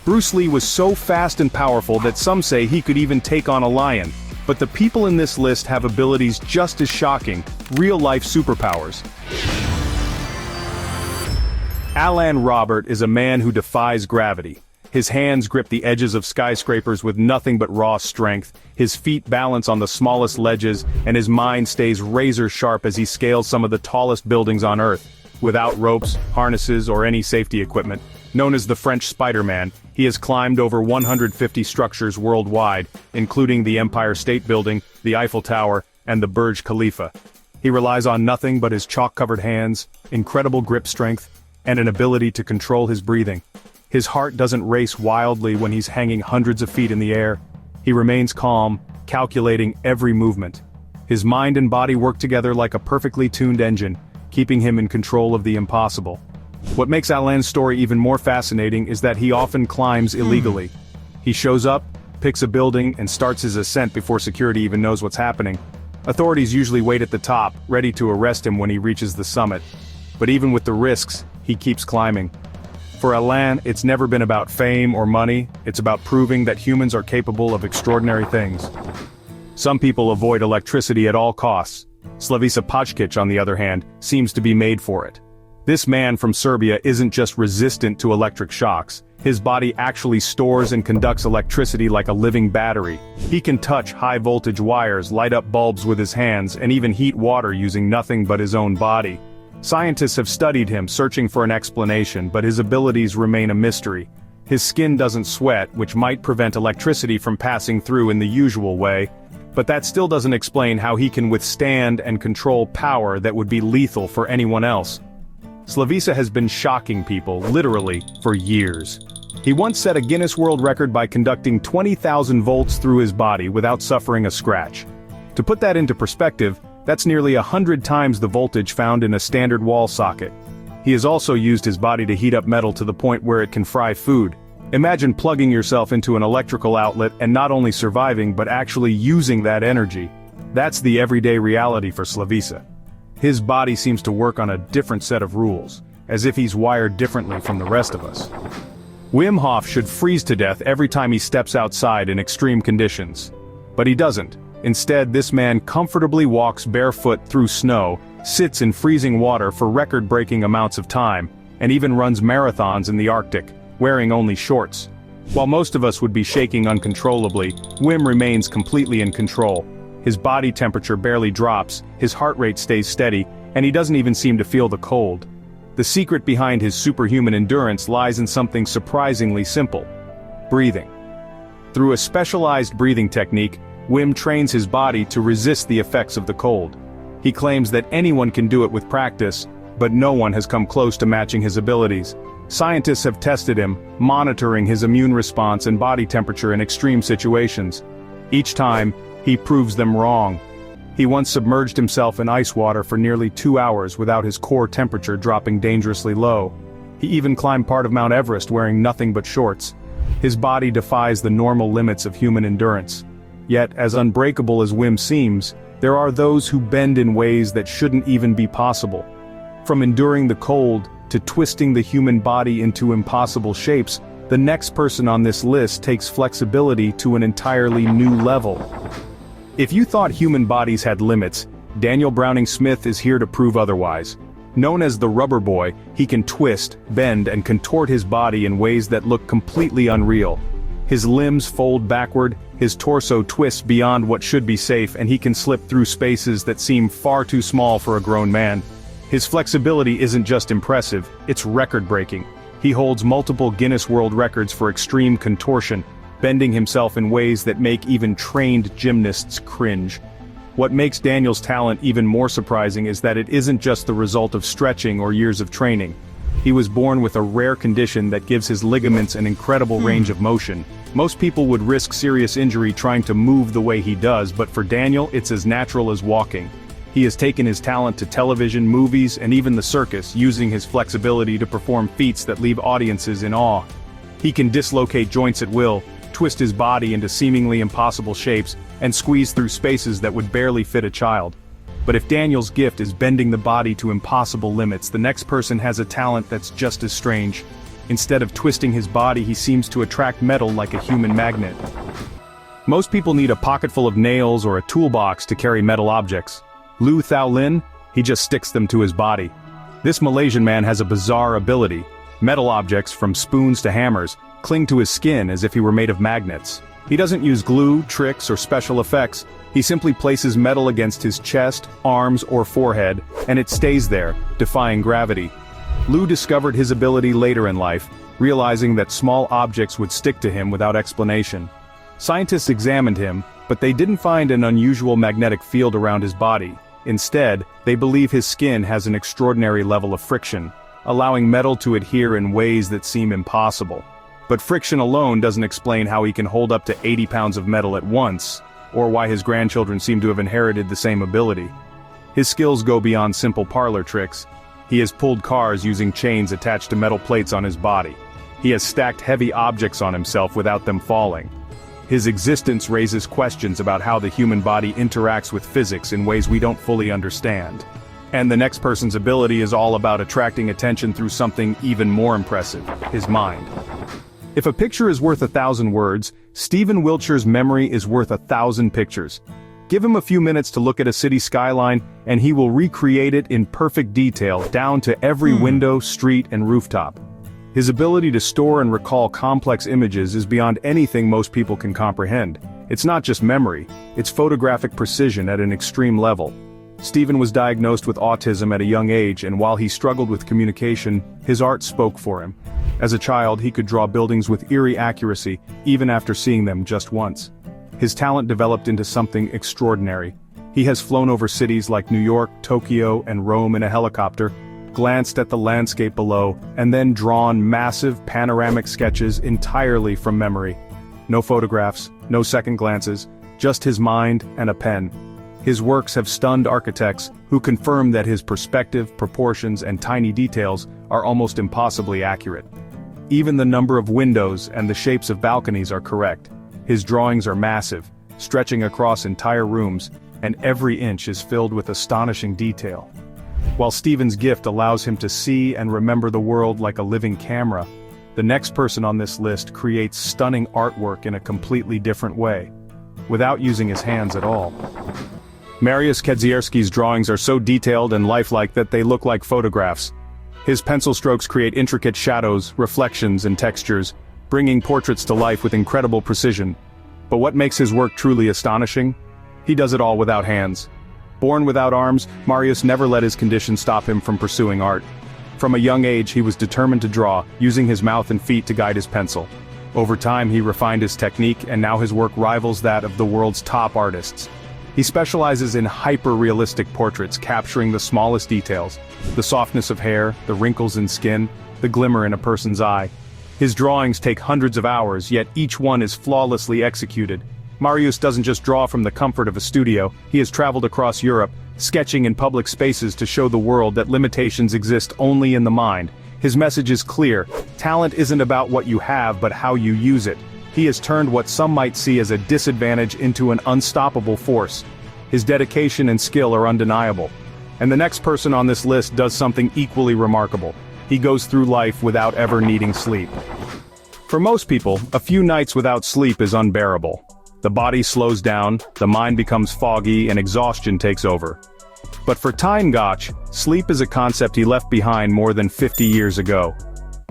Bruce Lee was so fast and powerful that some say he could even take on a lion. But the people in this list have abilities just as shocking, real-life superpowers. Alain Robert is a man who defies gravity. His hands grip the edges of skyscrapers with nothing but raw strength, his feet balance on the smallest ledges, and his mind stays razor-sharp as he scales some of the tallest buildings on Earth. Without ropes, harnesses, or any safety equipment. Known as the French Spider-Man, he has climbed over 150 structures worldwide, including the Empire State Building, the Eiffel Tower, and the Burj Khalifa. He relies on nothing but his chalk-covered hands, incredible grip strength, and an ability to control his breathing. His heart doesn't race wildly when he's hanging hundreds of feet in the air. He remains calm, calculating every movement. His mind and body work together like a perfectly tuned engine, keeping him in control of the impossible. What makes Alain's story even more fascinating is that he often climbs illegally. He shows up, picks a building, and starts his ascent before security even knows what's happening. Authorities usually wait at the top, ready to arrest him when he reaches the summit. But even with the risks, he keeps climbing. For Alain, it's never been about fame or money, it's about proving that humans are capable of extraordinary things. Some people avoid electricity at all costs. Slavisa Pchk, on the other hand, seems to be made for it. This man from Serbia isn't just resistant to electric shocks, his body actually stores and conducts electricity like a living battery. He can touch high-voltage wires, light up bulbs with his hands, and even heat water using nothing but his own body. Scientists have studied him, searching for an explanation, but his abilities remain a mystery. His skin doesn't sweat, which might prevent electricity from passing through in the usual way, but that still doesn't explain how he can withstand and control power that would be lethal for anyone else. Slavisa has been shocking people, literally, for years. He once set a Guinness World Record by conducting 20,000 volts through his body without suffering a scratch. To put that into perspective, that's nearly 100 times the voltage found in a standard wall socket. He has also used his body to heat up metal to the point where it can fry food. Imagine plugging yourself into an electrical outlet and not only surviving but actually using that energy. That's the everyday reality for Slavisa. His body seems to work on a different set of rules, as if he's wired differently from the rest of us. Wim Hof should freeze to death every time he steps outside in extreme conditions. But he doesn't. Instead, this man comfortably walks barefoot through snow, sits in freezing water for record-breaking amounts of time, and even runs marathons in the Arctic, wearing only shorts. While most of us would be shaking uncontrollably, Wim remains completely in control. His body temperature barely drops, his heart rate stays steady, and he doesn't even seem to feel the cold. The secret behind his superhuman endurance lies in something surprisingly simple: breathing. Through a specialized breathing technique, Wim trains his body to resist the effects of the cold. He claims that anyone can do it with practice, but no one has come close to matching his abilities. Scientists have tested him, monitoring his immune response and body temperature in extreme situations. Each time, he proves them wrong. He once submerged himself in ice water for nearly 2 hours without his core temperature dropping dangerously low. He even climbed part of Mount Everest wearing nothing but shorts. His body defies the normal limits of human endurance. Yet, as unbreakable as Wim seems, there are those who bend in ways that shouldn't even be possible. From enduring the cold, to twisting the human body into impossible shapes, the next person on this list takes flexibility to an entirely new level. If you thought human bodies had limits, Daniel Browning Smith is here to prove otherwise. Known as the Rubber Boy, he can twist, bend, and contort his body in ways that look completely unreal. His limbs fold backward, his torso twists beyond what should be safe, and he can slip through spaces that seem far too small for a grown man. His flexibility isn't just impressive, it's record-breaking. He holds multiple Guinness World Records for extreme contortion, bending himself in ways that make even trained gymnasts cringe. What makes Daniel's talent even more surprising is that it isn't just the result of stretching or years of training. He was born with a rare condition that gives his ligaments an incredible range of motion. Most people would risk serious injury trying to move the way he does, but for Daniel, it's as natural as walking. He has taken his talent to television, movies, and even the circus, using his flexibility to perform feats that leave audiences in awe. He can dislocate joints at will, twist his body into seemingly impossible shapes, and squeeze through spaces that would barely fit a child. But if Daniel's gift is bending the body to impossible limits, the next person has a talent that's just as strange. Instead of twisting his body, he seems to attract metal like a human magnet. Most people need a pocket full of nails or a toolbox to carry metal objects. Lu Thao Lin, he just sticks them to his body. This Malaysian man has a bizarre ability. Metal objects, from spoons to hammers, cling to his skin as if he were made of magnets. He doesn't use glue, tricks, or special effects. He simply places metal against his chest, arms, or forehead, and it stays there, defying gravity. Lu discovered his ability later in life, realizing that small objects would stick to him without explanation. Scientists examined him, but they didn't find an unusual magnetic field around his body. Instead, they believe his skin has an extraordinary level of friction, allowing metal to adhere in ways that seem impossible. But friction alone doesn't explain how he can hold up to 80 pounds of metal at once, or why his grandchildren seem to have inherited the same ability. His skills go beyond simple parlor tricks. He has pulled cars using chains attached to metal plates on his body. He has stacked heavy objects on himself without them falling. His existence raises questions about how the human body interacts with physics in ways we don't fully understand. And the next person's ability is all about attracting attention through something even more impressive: his mind. If a picture is worth 1,000 words, Stephen Wiltshire's memory is worth 1,000 pictures. Give him a few minutes to look at a city skyline, and he will recreate it in perfect detail, down to every window, street, and rooftop. His ability to store and recall complex images is beyond anything most people can comprehend. It's not just memory, it's photographic precision at an extreme level. Stephen was diagnosed with autism at a young age, and while he struggled with communication, his art spoke for him. As a child, he could draw buildings with eerie accuracy, even after seeing them just once. His talent developed into something extraordinary. He has flown over cities like New York, Tokyo, and Rome in a helicopter, glanced at the landscape below, and then drawn massive panoramic sketches entirely from memory. No photographs, no second glances, just his mind and a pen. His works have stunned architects, who confirm that his perspective, proportions, and tiny details are almost impossibly accurate. Even the number of windows and the shapes of balconies are correct. His drawings are massive, stretching across entire rooms, and every inch is filled with astonishing detail. While Stephen's gift allows him to see and remember the world like a living camera, the next person on this list creates stunning artwork in a completely different way, without using his hands at all. Marius Kedarski's drawings are so detailed and lifelike that they look like photographs. His pencil strokes create intricate shadows, reflections, and textures, bringing portraits to life with incredible precision. But what makes his work truly astonishing? He does it all without hands. Born without arms, Marius never let his condition stop him from pursuing art. From a young age, he was determined to draw, using his mouth and feet to guide his pencil. Over time, he refined his technique, and now his work rivals that of the world's top artists. He specializes in hyper-realistic portraits, capturing the smallest details: the softness of hair, the wrinkles in skin, the glimmer in a person's eye. His drawings take hundreds of hours, yet each one is flawlessly executed. Marius doesn't just draw from the comfort of a studio. He has traveled across Europe, sketching in public spaces to show the world that limitations exist only in the mind. His message is clear: talent isn't about what you have, but how you use it. He has turned what some might see as a disadvantage into an unstoppable force. His dedication and skill are undeniable. And the next person on this list does something equally remarkable. He goes through life without ever needing sleep. For most people, a few nights without sleep is unbearable. The body slows down, the mind becomes foggy, and exhaustion takes over. But for Thanh Ngoc, sleep is a concept he left behind more than 50 years ago.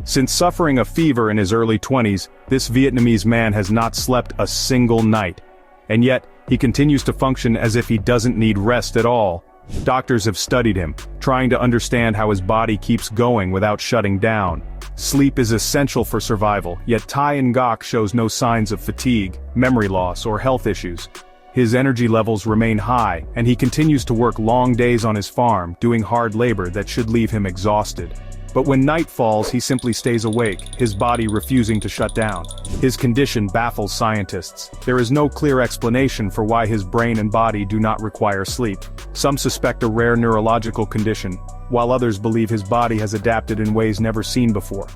Since suffering a fever in his early 20s, this Vietnamese man has not slept a single night. And yet, he continues to function as if he doesn't need rest at all. Doctors have studied him, trying to understand how his body keeps going without shutting down. Sleep is essential for survival, yet Thanh Ngoc shows no signs of fatigue, memory loss, or health issues. His energy levels remain high, and he continues to work long days on his farm, doing hard labor that should leave him exhausted. But when night falls, he simply stays awake, his body refusing to shut down. His condition baffles scientists. There is no clear explanation for why his brain and body do not require sleep. Some suspect a rare neurological condition, while others believe his body has adapted in ways never seen before.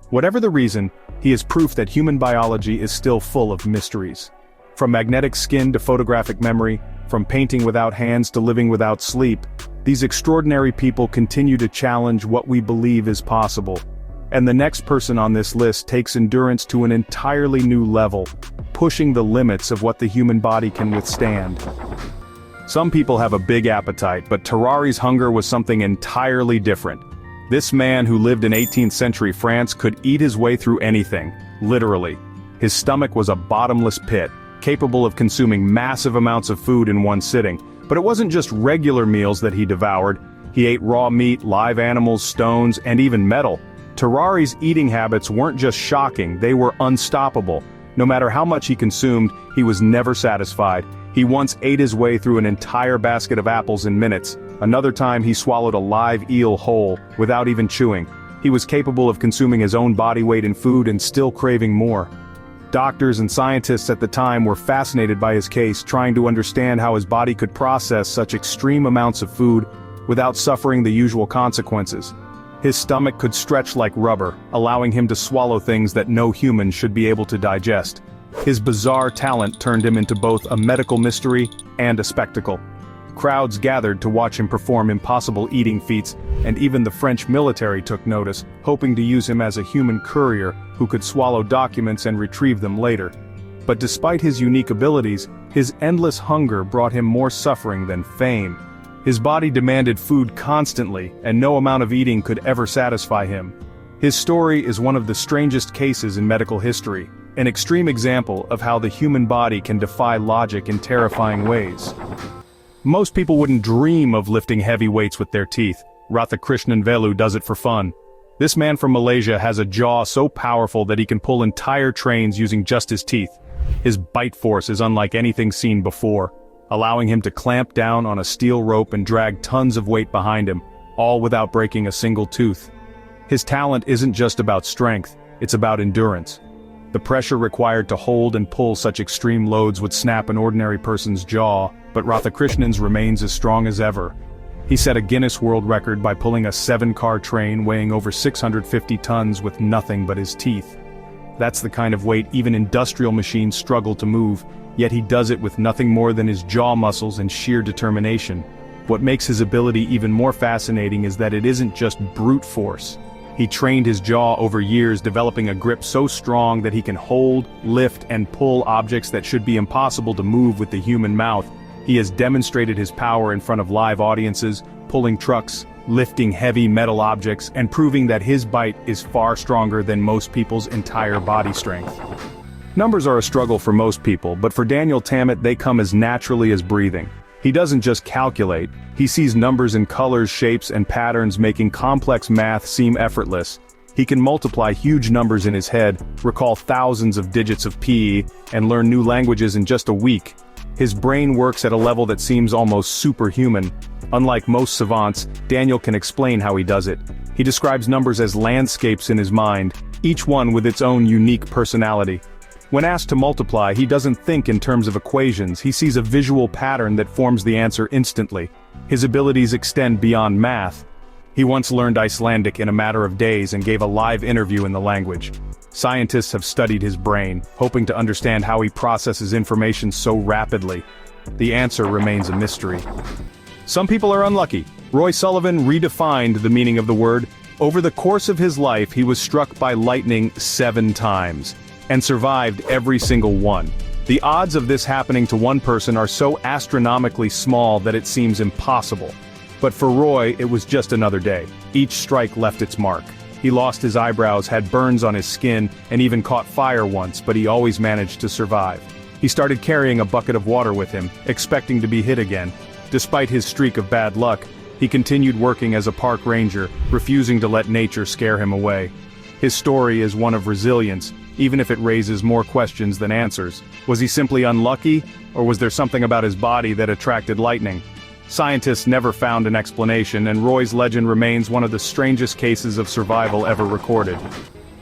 Whatever the reason, he is proof that human biology is still full of mysteries. From magnetic skin to photographic memory, from painting without hands to living without sleep, these extraordinary people continue to challenge what we believe is possible. And the next person on this list takes endurance to an entirely new level, pushing the limits of what the human body can withstand. Some people have a big appetite, but Tarrare's hunger was something entirely different. This man who lived in 18th century France could eat his way through anything, literally. His stomach was a bottomless pit, capable of consuming massive amounts of food in one sitting. But it wasn't just regular meals that he devoured. He ate raw meat, live animals, stones, and even metal. Tarrare's eating habits weren't just shocking, they were unstoppable. No matter how much he consumed, he was never satisfied. He once ate his way through an entire basket of apples in minutes. Another time he swallowed a live eel whole, without even chewing. He was capable of consuming his own body weight in food and still craving more. Doctors and scientists at the time were fascinated by his case, trying to understand how his body could process such extreme amounts of food without suffering the usual consequences. His stomach could stretch like rubber, allowing him to swallow things that no human should be able to digest. His bizarre talent turned him into both a medical mystery and a spectacle. Crowds gathered to watch him perform impossible eating feats, and even the French military took notice, hoping to use him as a human courier who could swallow documents and retrieve them later. But despite his unique abilities, his endless hunger brought him more suffering than fame. His body demanded food constantly, and no amount of eating could ever satisfy him. His story is one of the strangest cases in medical history, an extreme example of how the human body can defy logic in terrifying ways. Most people wouldn't dream of lifting heavy weights with their teeth. Rata Krishna does it for fun. This man from Malaysia has a jaw so powerful that he can pull entire trains using just his teeth. His bite force is unlike anything seen before, allowing him to clamp down on a steel rope and drag tons of weight behind him, all without breaking a single tooth. His talent isn't just about strength, it's about endurance. The pressure required to hold and pull such extreme loads would snap an ordinary person's jaw, but Radhakrishnan's remains as strong as ever. He set a Guinness World Record by pulling a 7-car train weighing over 650 tons with nothing but his teeth. That's the kind of weight even industrial machines struggle to move, yet he does it with nothing more than his jaw muscles and sheer determination. What makes his ability even more fascinating is that it isn't just brute force. He trained his jaw over years, developing a grip so strong that he can hold, lift, and pull objects that should be impossible to move with the human mouth. He has demonstrated his power in front of live audiences, pulling trucks, lifting heavy metal objects, and proving that his bite is far stronger than most people's entire body strength. Numbers are a struggle for most people, but for Daniel Tammet they come as naturally as breathing. He doesn't just calculate, he sees numbers in colors, shapes, and patterns, making complex math seem effortless. He can multiply huge numbers in his head, recall thousands of digits of pi, and learn new languages in just a week. His brain works at a level that seems almost superhuman. Unlike most savants, Daniel can explain how he does it. He describes numbers as landscapes in his mind, each one with its own unique personality. When asked to multiply, he doesn't think in terms of equations, he sees a visual pattern that forms the answer instantly. His abilities extend beyond math. He once learned Icelandic in a matter of days and gave a live interview in the language. Scientists have studied his brain, hoping to understand how he processes information so rapidly. The answer remains a mystery. Some people are unlucky. Roy Sullivan redefined the meaning of the word. Over the course of his life, he was struck by lightning 7 times. And survived every single one. The odds of this happening to one person are so astronomically small that it seems impossible. But for Roy, it was just another day. Each strike left its mark. He lost his eyebrows, had burns on his skin, and even caught fire once, but he always managed to survive. He started carrying a bucket of water with him, expecting to be hit again. Despite his streak of bad luck, he continued working as a park ranger, refusing to let nature scare him away. His story is one of resilience, even if it raises more questions than answers. Was he simply unlucky, or was there something about his body that attracted lightning? Scientists never found an explanation, and Roy's legend remains one of the strangest cases of survival ever recorded.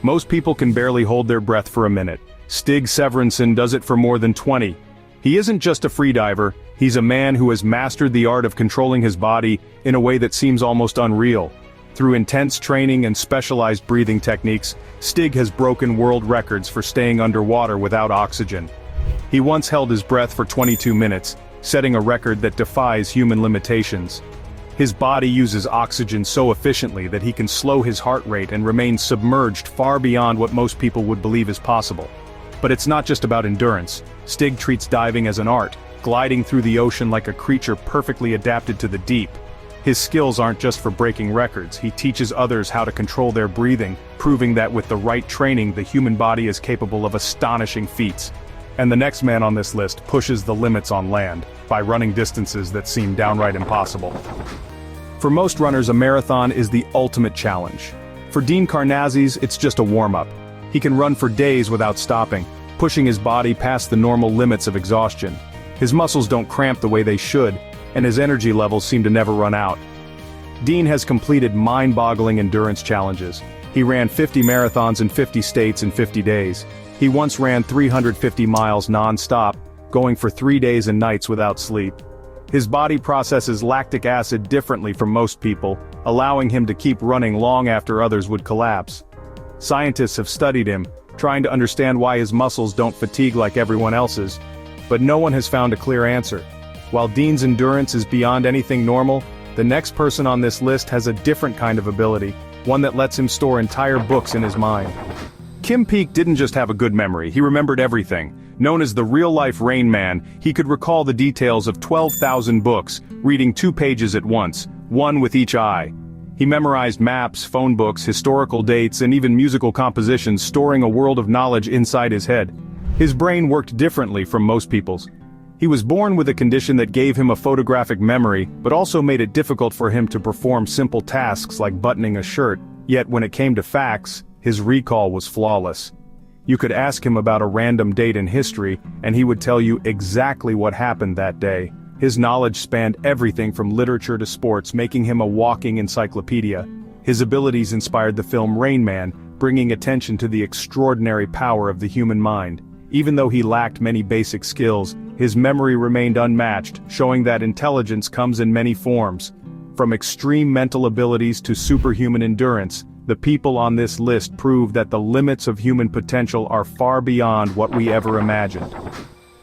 Most people can barely hold their breath for a minute. Stig Severson does it for more than 20. He isn't just a freediver, he's a man who has mastered the art of controlling his body in a way that seems almost unreal. Through intense training and specialized breathing techniques, Stig has broken world records for staying underwater without oxygen. He once held his breath for 22 minutes, setting a record that defies human limitations. His body uses oxygen so efficiently that he can slow his heart rate and remain submerged far beyond what most people would believe is possible. But it's not just about endurance. Stig treats diving as an art, gliding through the ocean like a creature perfectly adapted to the deep. His skills aren't just for breaking records, he teaches others how to control their breathing, proving that with the right training the human body is capable of astonishing feats. And the next man on this list pushes the limits on land, by running distances that seem downright impossible. For most runners, a marathon is the ultimate challenge. For Dean Karnazes, it's just a warm-up. He can run for days without stopping, pushing his body past the normal limits of exhaustion. His muscles don't cramp the way they should, and his energy levels seem to never run out. Dean has completed mind-boggling endurance challenges. He ran 50 marathons in 50 states in 50 days. He once ran 350 miles non-stop, going for 3 days and nights without sleep. His body processes lactic acid differently from most people, allowing him to keep running long after others would collapse. Scientists have studied him, trying to understand why his muscles don't fatigue like everyone else's, but no one has found a clear answer. While Dean's endurance is beyond anything normal, the next person on this list has a different kind of ability, one that lets him store entire books in his mind. Kim Peek didn't just have a good memory, he remembered everything. Known as the real-life Rain Man, he could recall the details of 12,000 books, reading 2 pages at once, one with each eye. He memorized maps, phone books, historical dates, and even musical compositions, storing a world of knowledge inside his head. His brain worked differently from most people's. He was born with a condition that gave him a photographic memory, but also made it difficult for him to perform simple tasks like buttoning a shirt, yet when it came to facts, his recall was flawless. You could ask him about a random date in history, and he would tell you exactly what happened that day. His knowledge spanned everything from literature to sports, making him a walking encyclopedia. His abilities inspired the film Rain Man, bringing attention to the extraordinary power of the human mind. Even though he lacked many basic skills, his memory remained unmatched, showing that intelligence comes in many forms. From extreme mental abilities to superhuman endurance, the people on this list prove that the limits of human potential are far beyond what we ever imagined.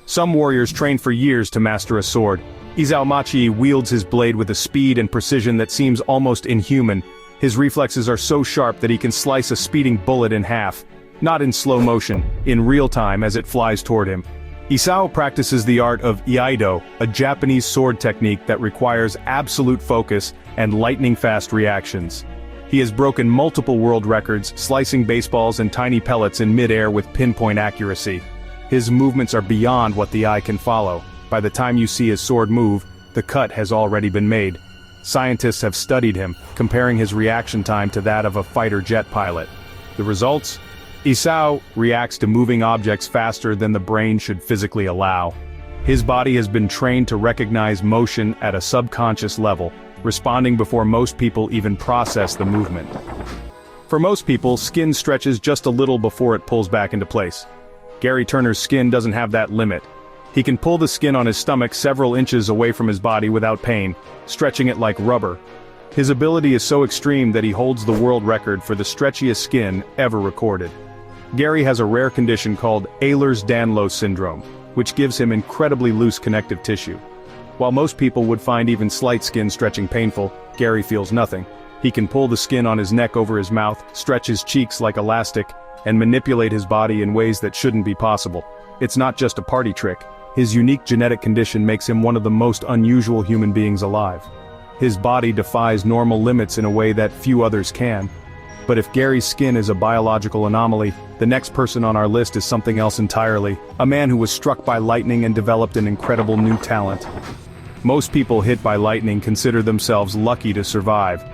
Some warriors train for years to master a sword. Isao Machii wields his blade with a speed and precision that seems almost inhuman. His reflexes are so sharp that he can slice a speeding bullet in half. Not in slow motion, in real time as it flies toward him. Isao practices the art of Iaido, a Japanese sword technique that requires absolute focus and lightning-fast reactions. He has broken multiple world records, slicing baseballs and tiny pellets in mid-air with pinpoint accuracy. His movements are beyond what the eye can follow. By the time you see his sword move, the cut has already been made. Scientists have studied him, comparing his reaction time to that of a fighter jet pilot. The results? Isao reacts to moving objects faster than the brain should physically allow. His body has been trained to recognize motion at a subconscious level, responding before most people even process the movement. For most people, skin stretches just a little before it pulls back into place. Gary Turner's skin doesn't have that limit. He can pull the skin on his stomach several inches away from his body without pain, stretching it like rubber. His ability is so extreme that he holds the world record for the stretchiest skin ever recorded. Gary has a rare condition called Ehlers-Danlos syndrome, which gives him incredibly loose connective tissue. While most people would find even slight skin stretching painful, Gary feels nothing. He can pull the skin on his neck over his mouth, stretch his cheeks like elastic, and manipulate his body in ways that shouldn't be possible. It's not just a party trick. His unique genetic condition makes him one of the most unusual human beings alive. His body defies normal limits in a way that few others can. But if Gary's skin is a biological anomaly, the next person on our list is something else entirely, a man who was struck by lightning and developed an incredible new talent. Most people hit by lightning consider themselves lucky to survive.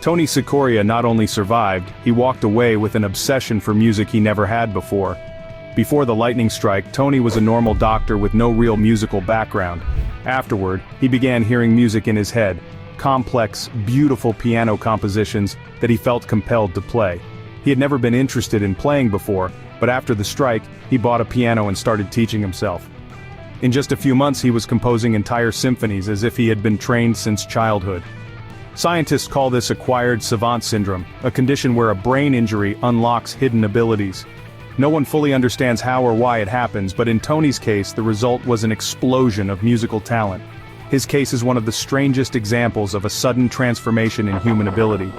Tony Sikoria not only survived, he walked away with an obsession for music he never had before. Before the lightning strike, Tony was a normal doctor with no real musical background. Afterward, he began hearing music in his head, complex, beautiful piano compositions that he felt compelled to play. He had never been interested in playing before, but after the strike, he bought a piano and started teaching himself. In just a few months he was composing entire symphonies as if he had been trained since childhood. Scientists call this acquired savant syndrome, a condition where a brain injury unlocks hidden abilities. No one fully understands how or why it happens, but in Tony's case the result was an explosion of musical talent. His case is one of the strangest examples of a sudden transformation in human ability.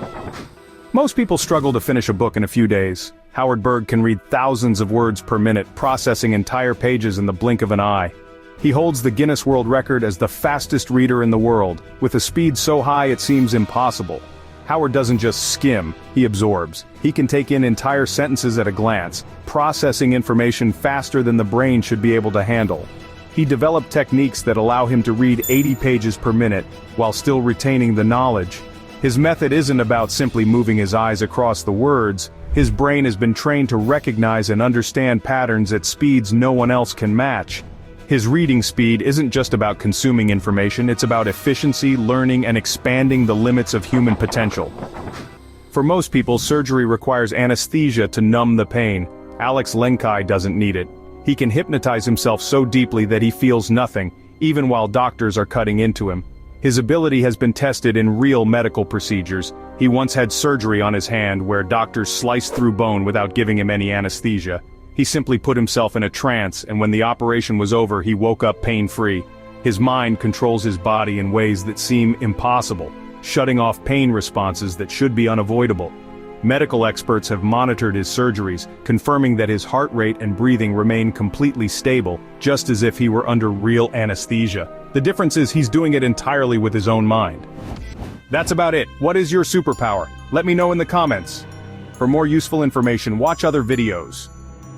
Most people struggle to finish a book in a few days. Howard Berg can read thousands of words per minute, processing entire pages in the blink of an eye. He holds the Guinness World Record as the fastest reader in the world, with a speed so high it seems impossible. Howard doesn't just skim, he absorbs. He can take in entire sentences at a glance, processing information faster than the brain should be able to handle. He developed techniques that allow him to read 80 pages per minute, while still retaining the knowledge. His method isn't about simply moving his eyes across the words. His brain has been trained to recognize and understand patterns at speeds no one else can match. His reading speed isn't just about consuming information, it's about efficiency, learning, and expanding the limits of human potential. For most people, surgery requires anesthesia to numb the pain. Alex Lenkai doesn't need it. He can hypnotize himself so deeply that he feels nothing, even while doctors are cutting into him. His ability has been tested in real medical procedures. He once had surgery on his hand where doctors sliced through bone without giving him any anesthesia. He simply put himself in a trance, and when the operation was over, he woke up pain-free. His mind controls his body in ways that seem impossible, shutting off pain responses that should be unavoidable. Medical experts have monitored his surgeries, confirming that his heart rate and breathing remain completely stable, just as if he were under real anesthesia. The difference is he's doing it entirely with his own mind. That's about it. What is your superpower? Let me know in the comments. For more useful information, watch other videos.